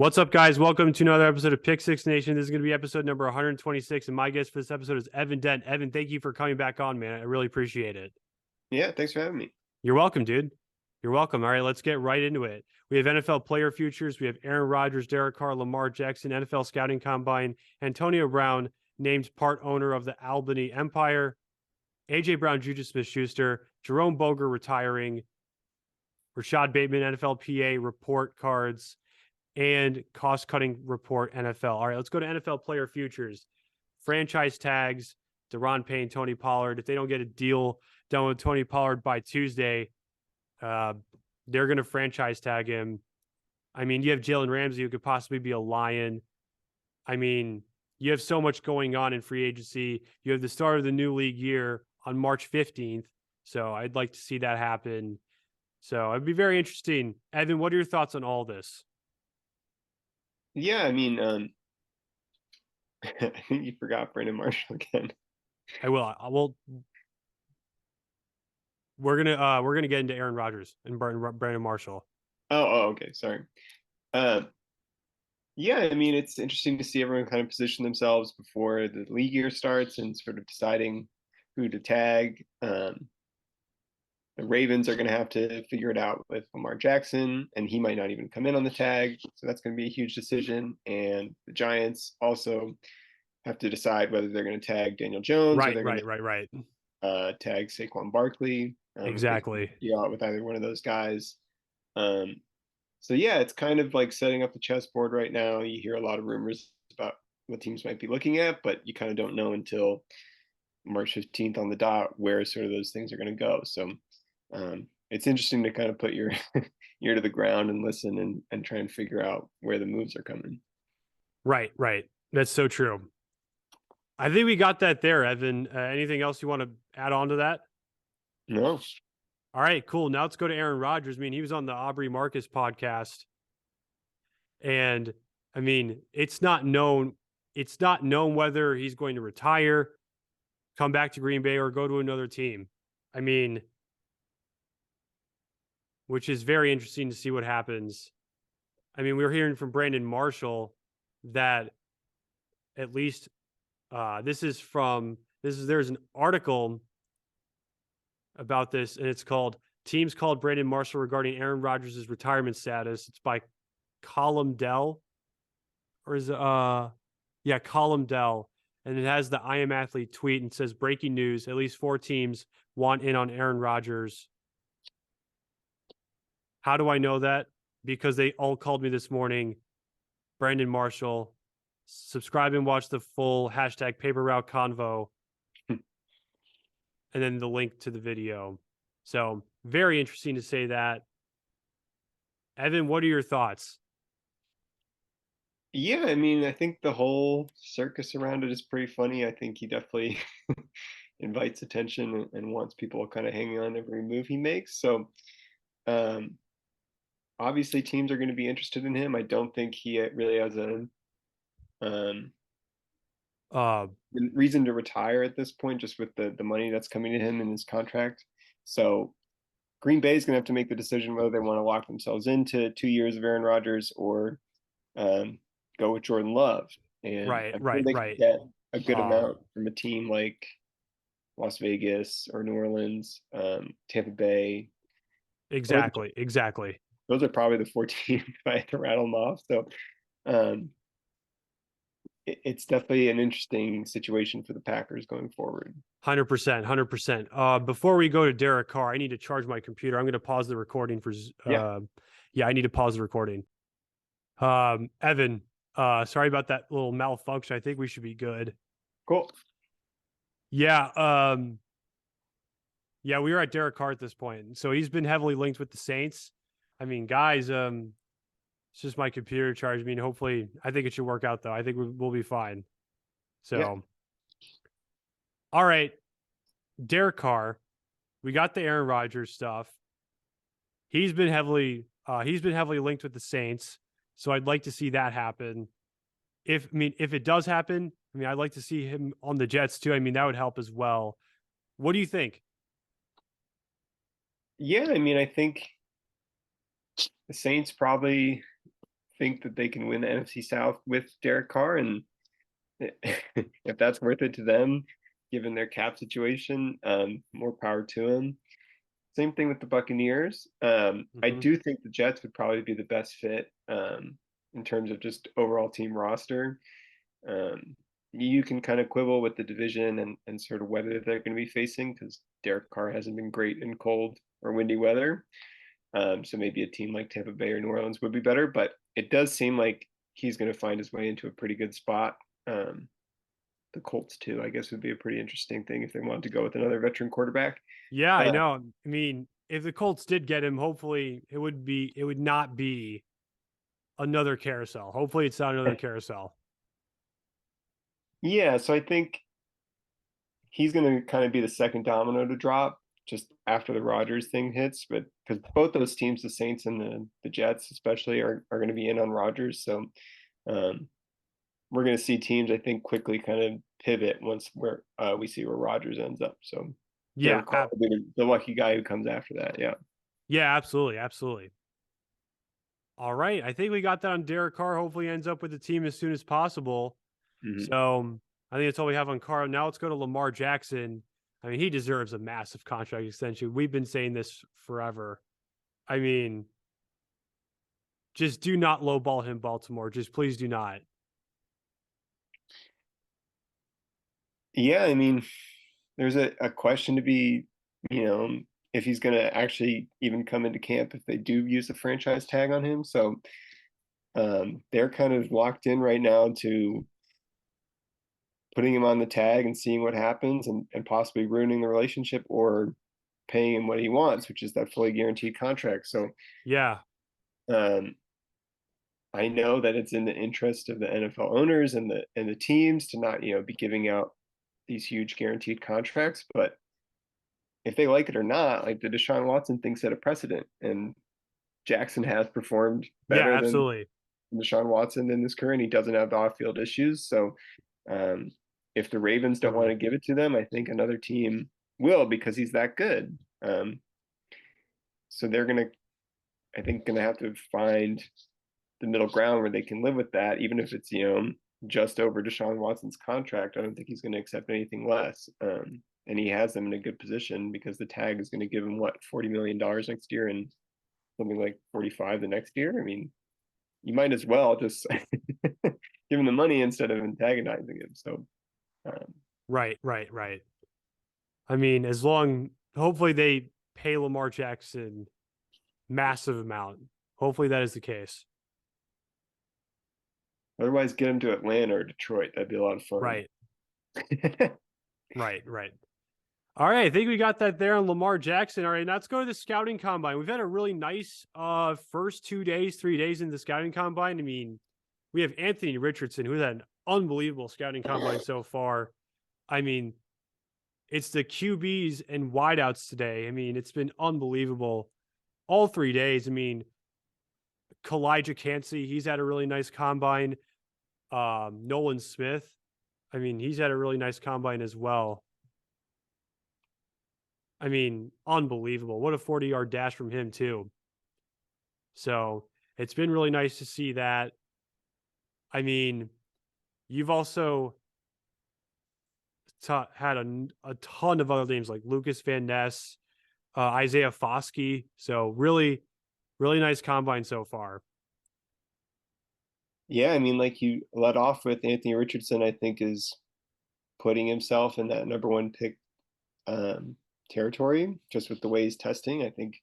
What's up, guys? Welcome to another episode of Pick Six Nation. This is going to be episode number 126, and my guest for this episode is Evan Dent. Evan, thank you for coming back on, man. I really appreciate it. Yeah, thanks for having me. You're welcome, dude. You're welcome. All right, let's get right into it. We have NFL player futures. We have Aaron Rodgers, Derek Carr, Lamar Jackson, NFL scouting combine, Antonio Brown, named part owner of the Albany Empire, ajbrown, Juju Smith-Schuster, Jerome Boger retiring, Rashod Bateman, NFLPA Report Cards, and cost-cutting report NFL. All right, let's go to NFL player futures. Franchise tags, Deron Payne, Tony Pollard. If they don't get a deal done with Tony Pollard by Tuesday, they're going to franchise tag him. I mean, you have Jalen Ramsey, who could possibly be a Lion. I mean, you have so much going on in free agency. You have the start of the new league year on March 15th. So I'd like to see that happen. So it'd be very interesting. Evan, what are your thoughts on all this? Yeah, I mean, I think you forgot Brandon Marshall again. I will. We're gonna get into Aaron Rodgers and Brandon Marshall. Oh, okay, sorry. Yeah, I mean, it's interesting to see everyone kind of position themselves before the league year starts and sort of deciding who to tag. The Ravens are going to have to figure it out with Lamar Jackson, and he might not even come in on the tag. So that's going to be a huge decision. And the Giants also have to decide whether they're going to tag Daniel Jones Right. tag Saquon Barkley. Exactly. With either one of those guys. So yeah, it's kind of like setting up the chessboard right now. You hear a lot of rumors about what teams might be looking at, but you kind of don't know until March 15th on the dot where sort of those things are going to go. So it's interesting to kind of put your ear to the ground and listen and try and figure out where the moves are coming. Right. That's so true. I think we got that there, Evan. Anything else you want to add on to that? No. All right, cool. Now let's go to Aaron Rodgers. I mean, he was on the Aubrey Marcus podcast, and I mean, it's not known whether he's going to retire, come back to Green Bay, or go to another team. I mean, which is very interesting to see what happens. I mean, we were hearing from Brandon Marshall that at least there's an article about this, and it's called "Teams Called Brandon Marshall Regarding Aaron Rodgers' Retirement Status." It's by Column Dell, Column Dell, and it has the I Am Athlete tweet and says, "Breaking news: at least 4 teams want in on Aaron Rodgers." How do I know that? Because they all called me this morning. Brandon Marshall, subscribe and watch the full #Paper Route Convo. And then the link to the video. So very interesting to say that. Evan, what are your thoughts? Yeah, I mean, I think the whole circus around it is pretty funny. I think he definitely invites attention and wants people kind of hanging on every move he makes. So obviously teams are going to be interested in him. I don't think he really has a reason to retire at this point, just with the money that's coming to him in his contract. So Green Bay is going to have to make the decision whether they want to lock themselves into 2 years of Aaron Rodgers or go with Jordan Love. And Right. Get a good amount from a team like Las Vegas or New Orleans, Tampa Bay. Exactly. Those are probably the 4 teams if I had to rattle them off. So it's definitely an interesting situation for the Packers going forward. 100%. Before we go to Derek Carr, I need to charge my computer. I'm going to pause the recording for. I need to pause the recording. Evan, sorry about that little malfunction. I think we should be good. Cool. Yeah. We were at Derek Carr at this point, so he's been heavily linked with the Saints. I mean, guys, it's just my computer charge. I mean, hopefully, I think it should work out, though. I think we'll be fine. So, All right, Derek Carr, we got the Aaron Rodgers stuff. He's been heavily linked with the Saints, so I'd like to see that happen. If it does happen, I'd like to see him on the Jets too. I mean, that would help as well. What do you think? Yeah, I mean, I think the Saints probably think that they can win the NFC South with Derek Carr, and if that's worth it to them, given their cap situation, more power to them. Same thing with the Buccaneers. I Mhm. do think the Jets would probably be the best fit in terms of just overall team roster. Um, you can kind of quibble with the division and sort of whether they're going to be facing, because Derek Carr hasn't been great in cold or windy weather. So maybe a team like Tampa Bay or New Orleans would be better, but it does seem like he's going to find his way into a pretty good spot. The Colts too, I guess, would be a pretty interesting thing if they wanted to go with another veteran quarterback. Yeah, I Uh, know. I mean, if the Colts did get him, hopefully it would not be another carousel. Hopefully it's not another carousel. yeah, so I think he's going to kind of be the second domino to drop just after the Rodgers thing hits, but because both those teams, the Saints and the Jets especially, are going to be in on Rodgers. So um, we're going to see teams, I think, quickly kind of pivot once we see where Rodgers ends up. So Yeah, Derek Carr will be the lucky guy who comes after that. Yeah. yeah, absolutely, absolutely. All right, I think we got that on Derek Carr. Hopefully, ends up with the team as soon as possible. Mhm. So I think that's all we have on Carr. Now let's go to Lamar Jackson. I mean, he deserves a massive contract extension. We've been saying this forever. I mean, just do not lowball him, Baltimore. Just please do not. Yeah, I mean, there's a question to be, you know, if he's going to actually even come into camp if they do use the franchise tag on him. So they're kind of locked in right now to putting him on the tag and seeing what happens and possibly ruining the relationship or paying him what he wants, which is that fully guaranteed contract. So Yeah, um, I know that it's in the interest of the NFL owners and the teams to not, be giving out these huge guaranteed contracts, but if they like it or not, like the Deshaun Watson thing set a precedent, and Jackson has performed yeah, better than absolutely. Deshaun Watson in his career, and he doesn't have the off-field issues. So, um, if the Ravens don't want Mhm. to give it to them, I think another team will because he's that good. So they're gonna, I think, gonna have to find the middle ground where they can live with that, even if it's just over Deshaun Watson's contract. I don't think he's going to accept anything less. And he has them in a good position because the tag is going to give him what $40 million next year and something like 45 the next year. I mean, you might as well just give him the money instead of antagonizing him. So Right, right, right. I mean, hopefully they pay Lamar Jackson massive amount. Hopefully that is the case. otherwise, get him to Atlanta or Detroit. That'd be a lot of fun. Right, right, right. All right, I think we got that there on Lamar Jackson. All right, now let's go to the scouting combine. We've had a really nice first 2 days, 3 days in the scouting combine. I mean, we have Anthony Richardson, who's had an unbelievable scouting combine so far. I mean, it's the QBs and wideouts today. I mean, it's been unbelievable all 3 days. I mean, Kalijah Cansey, he's had a really nice combine. Nolan Smith, I mean, he's had a really nice combine as well. I mean, unbelievable. What a 40-yard dash from him, too. So it's been really nice to see that. I mean, you've also had a ton of other names like Lucas Van Ness, Isaiah Foskey. So really, really nice combine so far. Yeah, I mean, like you let off with Anthony Richardson, I think is putting himself in that number one pick um, territory just with the way he's testing. I think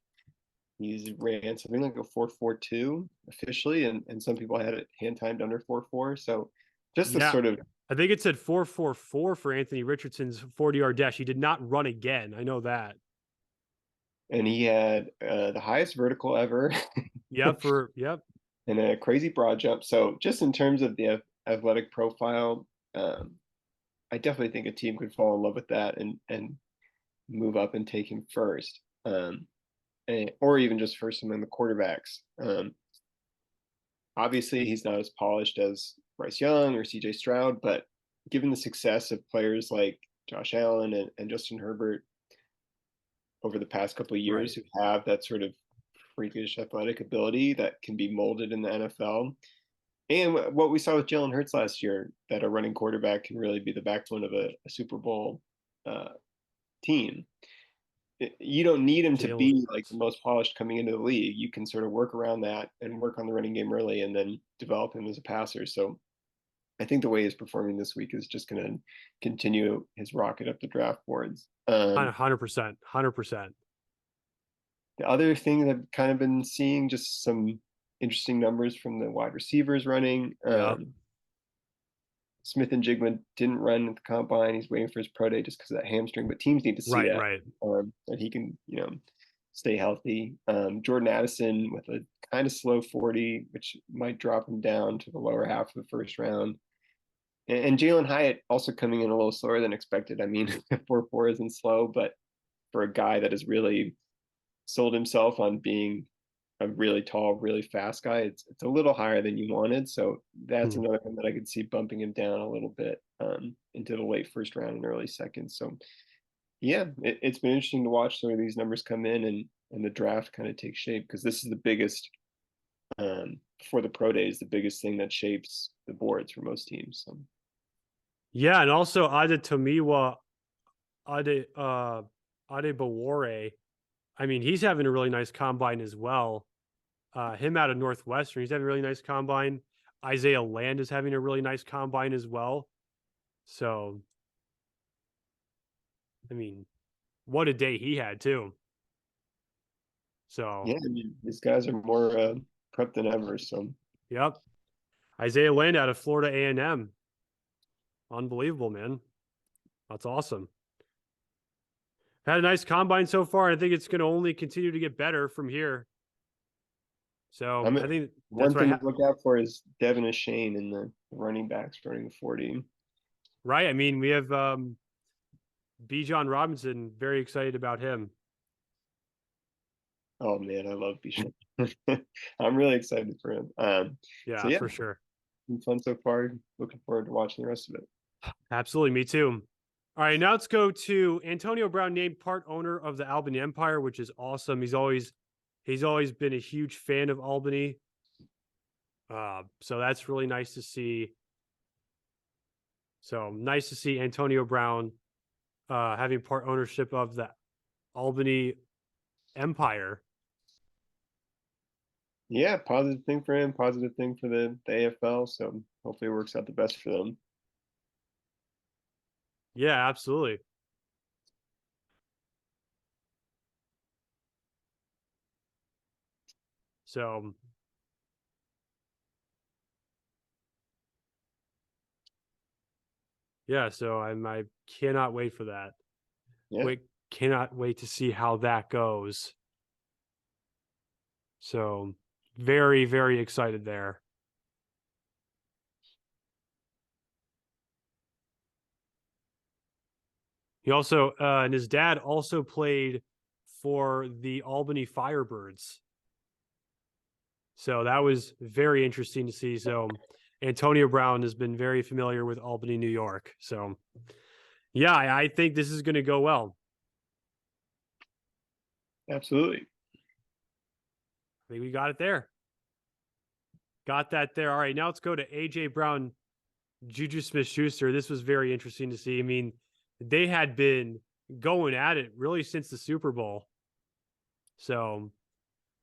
he's ran something like a 4.42 officially, and some people had it hand timed under 4.4. So just the Yeah. sort of, I think it said 4.44 for Anthony Richardson's 40-yard dash. He did not run again. I know that. and he had the highest vertical ever Yep. and a crazy broad jump. So just in terms of the athletic profile, I definitely think a team could fall in love with that and move up and take him first. Or even just first among the quarterbacks. Obviously, he's not as polished as Bryce Young or CJ Stroud, but given the success of players like Josh Allen and Justin Herbert over the past couple of years Right. who have that sort of freakish athletic ability that can be molded in the NFL, And what we saw with Jalen Hurts last year, that a running quarterback can really be the backbone of a Super Bowl team. You don't need him to Jalen be like the Hurts. most polished coming into the league. You can sort of work around that and work on the running game early and then develop him as a passer. So I think the way he's performing this week is just going to continue his rocket up the draft boards. 100%. 100%. The other thing that I've kind of been seeing, just some interesting numbers from the wide receivers running. Yep. Smith and Jigma didn't run at the combine. He's waiting for his pro day just because of that hamstring. But teams need to see Right, that right. that he can, stay healthy. Jordan Addison with a kind of slow 40, which might drop him down to the lower half of the first round. And Jalen Hyatt also coming in a little slower than expected. I mean, 4.4 isn't slow, but for a guy that has really sold himself on being a really tall, really fast guy, it's a little higher than you wanted. So that's another one that I could see bumping him down a little bit into the late first round and early second. So yeah, it's been interesting to watch some of these numbers come in and the draft kind of take shape, because this is the biggest before the pro days, the biggest thing that shapes the boards for most teams. So. Yeah, and also Adetomiwa Adebawore. I mean, he's having a really nice combine as well. Him out of Northwestern, he's having a really nice combine. Isaiah Land is having a really nice combine as well. So, I mean, what a day he had too. So Yeah, I mean, these guys are more prepped than ever. So yep, Isaiah Land out of Florida A&M, unbelievable, man. That's awesome. Had a nice combine so far. I think it's going to only continue to get better from here. So I think that's one what thing to look out for is Devin Shane in the running backs running the 40. right. I mean, we have Bijan Robinson. Very excited about him. Oh man, I love Bijan. I'm really excited for him. So Yeah, yeah, for sure. been fun so far. Looking forward to watching the rest of it. Absolutely, me too. All right, now let's go to Antonio Brown, named part owner of the Albany Empire, which is awesome. He's always been a huge fan of Albany. So that's really nice to see. So nice to see Antonio Brown having part ownership of the Albany Empire. Yeah, positive thing for him, positive thing for the AFL. So hopefully it works out the best for them. Yeah, absolutely. So yeah, so I cannot wait for that. Yeah. Cannot wait to see how that goes. So very, very excited there. He also and his dad also played for the Albany Firebirds. So that was very interesting to see. So Antonio Brown has been very familiar with Albany, New York. So yeah, I think this is going to go well. Absolutely. I think we got it there. Got that there. All right, now let's go to AJ Brown, Juju Smith-Schuster. This was very interesting to see. I mean, they had been going at it really since the Super Bowl. So,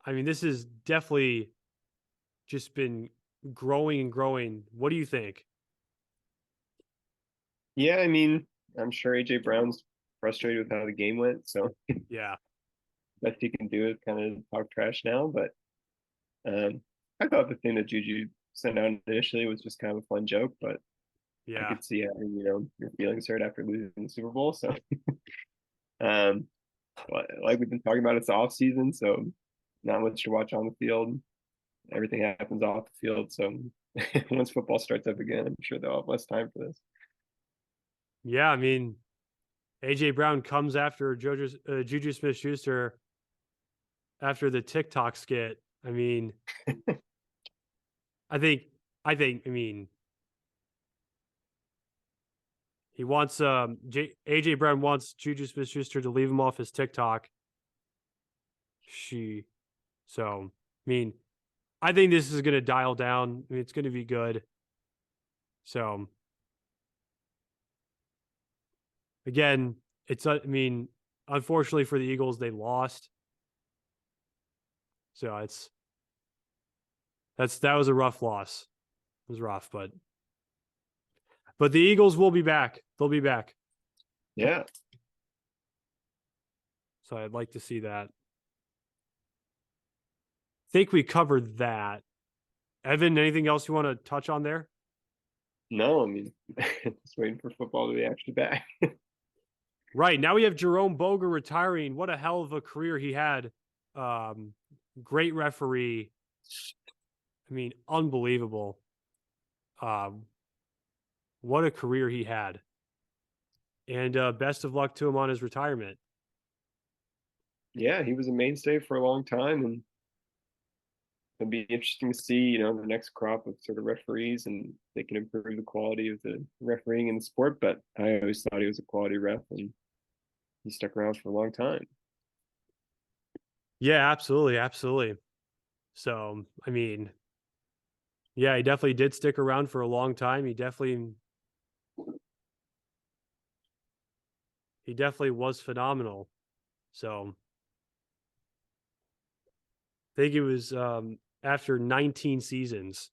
I mean, this has definitely just been growing and growing. What do you think? Yeah, I mean, I'm sure AJ Brown's frustrated with how the game went. So Yeah. best he can do is kind of talk trash now. But I thought the thing that Juju sent out initially was just kind of a fun joke, but I Yeah. could see having, your feelings hurt after losing the Super Bowl. So um like we've been talking about, it's the off season, so not much to watch on the field. Everything happens off the field. So once football starts up again, I'm sure they'll have less time for this. Yeah. I mean, AJ Brown comes after Juju Smith Schuster after the TikTok skit. I mean, I think, I mean, he wants, AJ Brown wants Juju Smith Schuster to leave him off his TikTok. So, I mean, I think this is going to dial down. I mean, it's going to be good. So again, I mean, unfortunately for the Eagles, they lost. So that was a rough loss. It was rough, but the Eagles will be back. They'll be back. Yeah. So I'd like to see that. Think we covered that. Evan, anything else you want to touch on there? No, I mean, just waiting for football to be actually back. Right. Now we have Jerome Boger retiring. What a hell of a career he had. Great referee. I mean, unbelievable. What a career he had. And best of luck to him on his retirement. Yeah, he was a mainstay for a long time, and it'll be interesting to see, the next crop of sort of referees, and they can improve the quality of the refereeing in the sport. But I always thought he was a quality ref, and he stuck around for a long time. Yeah, absolutely. Absolutely. So, I mean, yeah, he definitely did stick around for a long time. He definitely was phenomenal. So, I think it was after 19 seasons.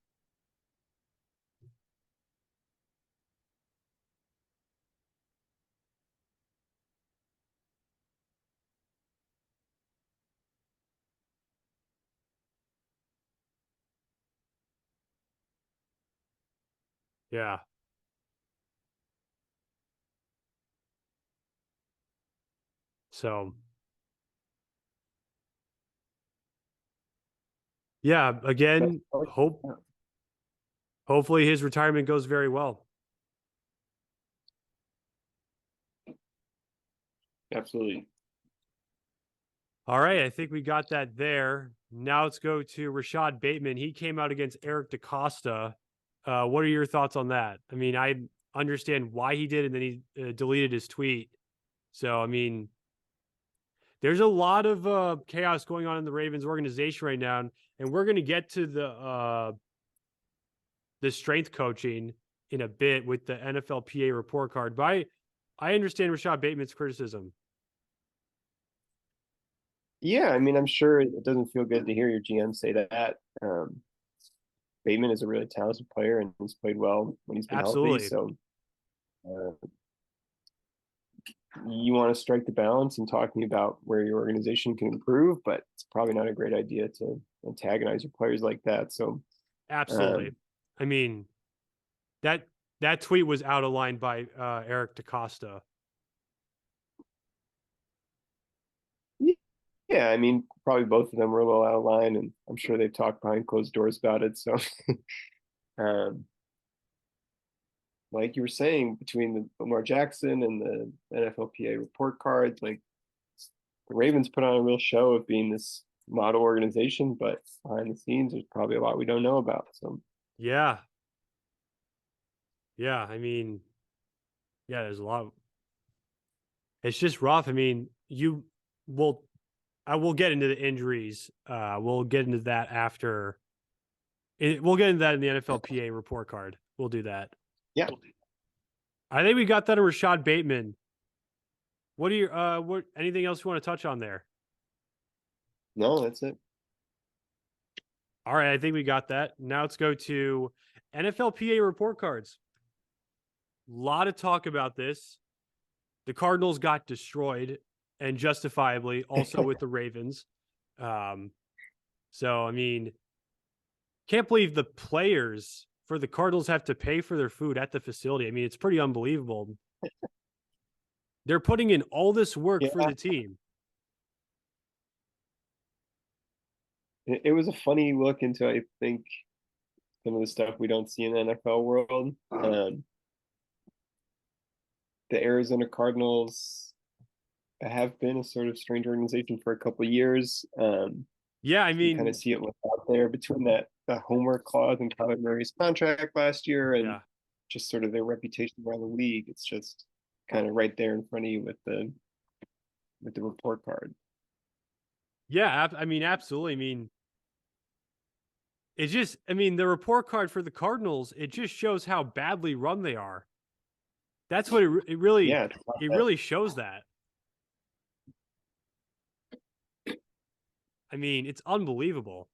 Yeah. So, yeah, again, hopefully his retirement goes very well. Absolutely. All right, I think we got that there. Now let's go to Rashod Bateman. He came out against Eric DaCosta. What are your thoughts on that? I mean, I understand why he did, and then he deleted his tweet. So, I mean, there's a lot of chaos going on in the Ravens organization right now, and we're going to get to the strength coaching in a bit with the NFLPA report card. But I understand Rashod Bateman's criticism. Yeah, I mean, I'm sure it doesn't feel good to hear your GM say that. Bateman is a really talented player, and he's played well when he's been healthy. So you want to strike the balance in talking about where your organization can improve, but it's probably not a great idea to antagonize your players like that. So absolutely. I mean, that tweet was out of line by Eric DaCosta. Yeah, I mean, probably both of them were a little out of line, and I'm sure they've talked behind closed doors about it. So, like you were saying, between the Lamar Jackson and the NFLPA report cards, like the Ravens put on a real show of being this model organization, but behind the scenes, there's probably a lot we don't know about. So, yeah, I mean, yeah, there's a lot. It's just rough. I mean, I will get into the injuries. We'll get into that after. We'll get into that in the NFLPA report card. We'll do that. Yeah. I think we got that in Rashod Bateman. What are your anything else you want to touch on there? No, that's it. All right, I think we got that. Now let's go to NFLPA report cards. A lot of talk about this. The Cardinals got destroyed, and justifiably, also with the Ravens. So, I mean, can't believe the players for the Cardinals have to pay for their food at the facility. I mean, it's pretty unbelievable. They're putting in all this work for the team. It was a funny look into, I think, some of the stuff we don't see in the NFL world. The Arizona Cardinals have been a sort of strange organization for a couple of years. Yeah, I mean, you kind of see it what's out there between the homework clause in Kyler Murray's contract last year, and just sort of their reputation around the league. It's just kind of right there in front of you with the report card. Yeah, I mean, absolutely. I mean, It just, I mean, the report card for the Cardinals, it just shows how badly run they are. That's what it Yeah, really shows that. I mean, it's unbelievable.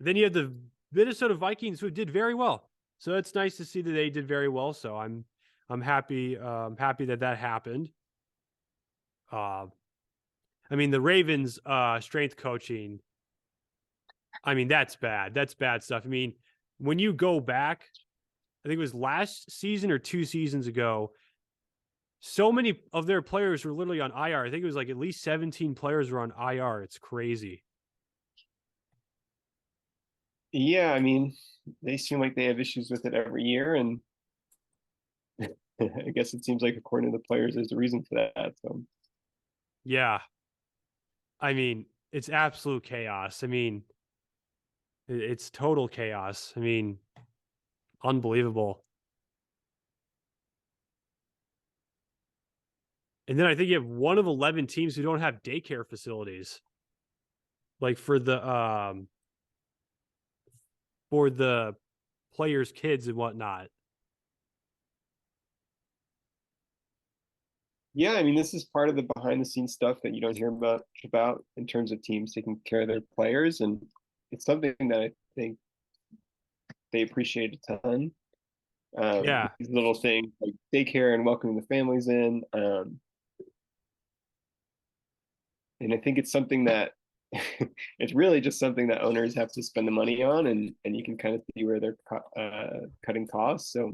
Then you have the Minnesota Vikings, who did very well. So it's nice to see that they did very well. So I'm happy. Happy that happened. I mean, the Ravens strength coaching, I mean, that's bad. That's bad stuff. I mean, when you go back, I think it was last season or 2 seasons ago, so many of their players were literally on IR. I think it was like at least 17 players were on IR. It's crazy. Yeah, I mean, they seem like they have issues with it every year, and I guess it seems like according to the players, there's a reason for that. So Yeah. I mean, it's absolute chaos. I mean, it's total chaos. I mean, unbelievable. And then I think you have one of 11 teams who don't have daycare facilities. Like for the players' kids and whatnot. yeah, I mean, this is part of the behind the scenes stuff that you don't hear about in terms of teams taking care of their players, and it's something that I think they appreciate a ton. Yeah. These little things like daycare and welcoming the families in, and I think it's something that it's really just something that owners have to spend the money on, and you can kind of see where they're cutting costs. So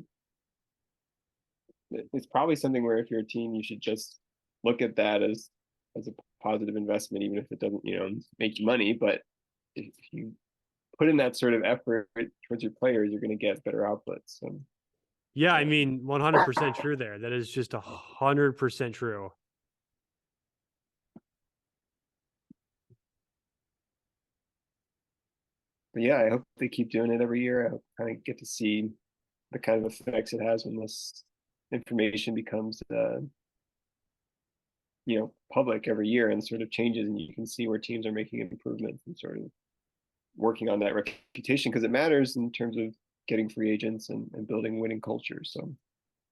it's probably something where if you're a team, you should just look at that as a positive investment, even if it doesn't, make you money. But if you put in that sort of effort towards your players, you're going to get better outputs. So, Yeah, I mean, 100% true there. That is just 100% true. but yeah, I hope they keep doing it every year. I hope kind of get to see the kind of effects it has when this information becomes public every year and sort of changes, and you can see where teams are making improvements and sort of working on that reputation, because it matters in terms of getting free agents and building winning cultures. So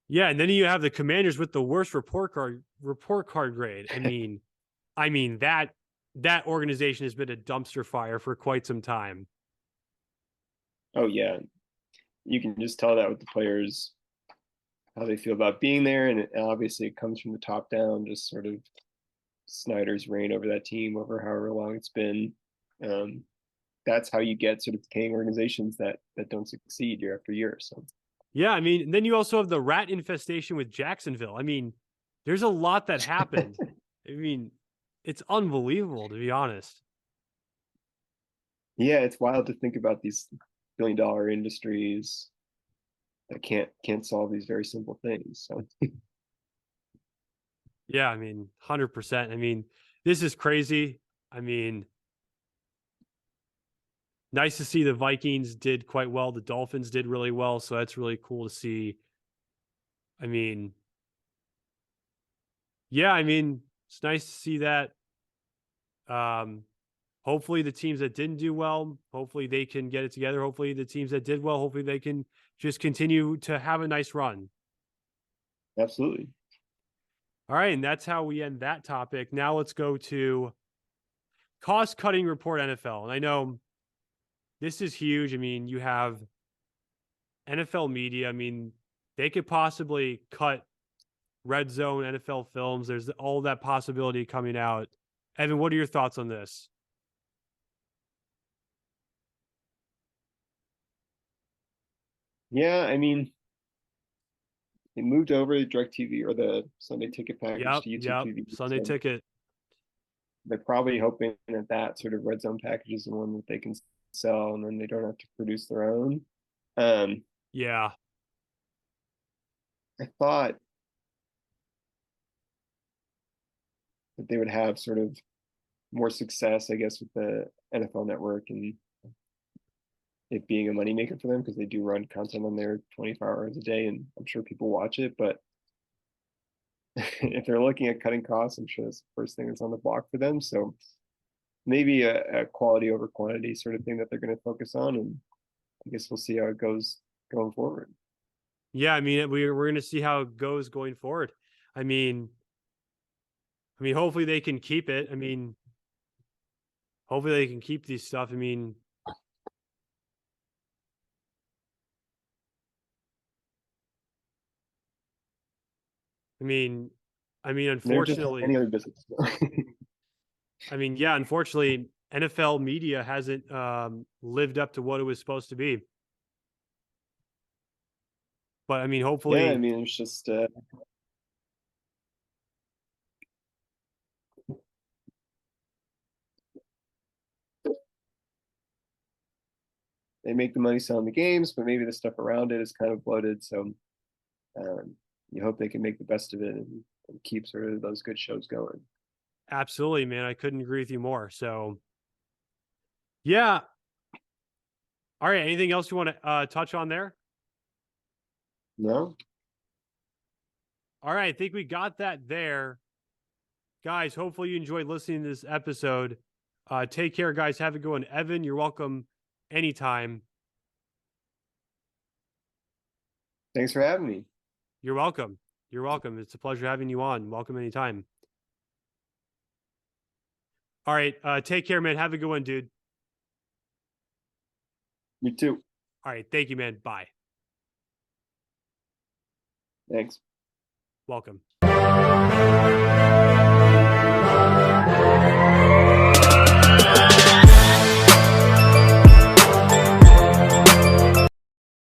Yeah, and then you have the Commanders with the worst report card grade. I mean that organization has been a dumpster fire for quite some time. oh yeah, you can just tell that with the players, how they feel about being there, and obviously it comes from the top down, just sort of Snyder's reign over that team over however long it's been. That's how you get sort of decaying organizations that don't succeed year after year. So Yeah, I mean, then you also have the rat infestation with Jacksonville. I mean, there's a lot that happened. I mean, it's unbelievable, to be honest. yeah, it's wild to think about these billion-dollar industries that can't solve these very simple things. So Yeah, I mean, 100%. I mean, this is crazy. I mean, nice to see the Vikings did quite well. The Dolphins did really well, so that's really cool to see. I mean, yeah, I mean, it's nice to see that. Hopefully the teams that didn't do well, hopefully they can get it together. Hopefully the teams that did well, hopefully they can just continue to have a nice run. absolutely. All right, and that's how we end that topic. Now let's go to cost-cutting report NFL. And I know this is huge. I mean, you have NFL media. I mean, they could possibly cut red zone NFL films. There's all that possibility coming out. Evan, what are your thoughts on this? Yeah, I mean, it moved over to DirecTV or the Sunday Ticket package to YouTube Yep. TV. Sunday So Ticket. they're probably hoping that that sort of red zone package is the one that they can sell, and then they don't have to produce their own. Um, Yeah. I thought that they would have sort of more success, I guess, with the NFL Network and it being a moneymaker for them, because they do run content on there 24 hours a day, and I'm sure people watch it. But if they're looking at cutting costs, I'm sure that's the first thing that's on the block for them. So maybe a quality over quantity sort of thing that they're going to focus on, and I guess we'll see how it goes going forward. Yeah, I mean, we're going to see how it goes going forward. I mean, hopefully they can keep it. I mean, hopefully they can keep these stuff. I mean, They're just like unfortunately, any other business. yeah, unfortunately, NFL media hasn't lived up to what it was supposed to be. But I mean, Yeah, I hopefully, mean, it's just they make the money selling the games, but maybe the stuff around it is kind of bloated. So you hope they can make the best of it and keep sort of those good shows going. absolutely, man, I couldn't agree with you more. So, yeah. All right. Anything else you want to touch on there? No? All right. I think we got that there. Guys, hopefully you enjoyed listening to this episode. Take care, guys. Have a good one. Evan, you're welcome anytime. Thanks for having me. You're welcome. You're welcome. It's a pleasure having you on. Welcome anytime. All right. Take care, man. Have a good one, dude. You too. All right. Thank you, man. Bye. Thanks. Welcome.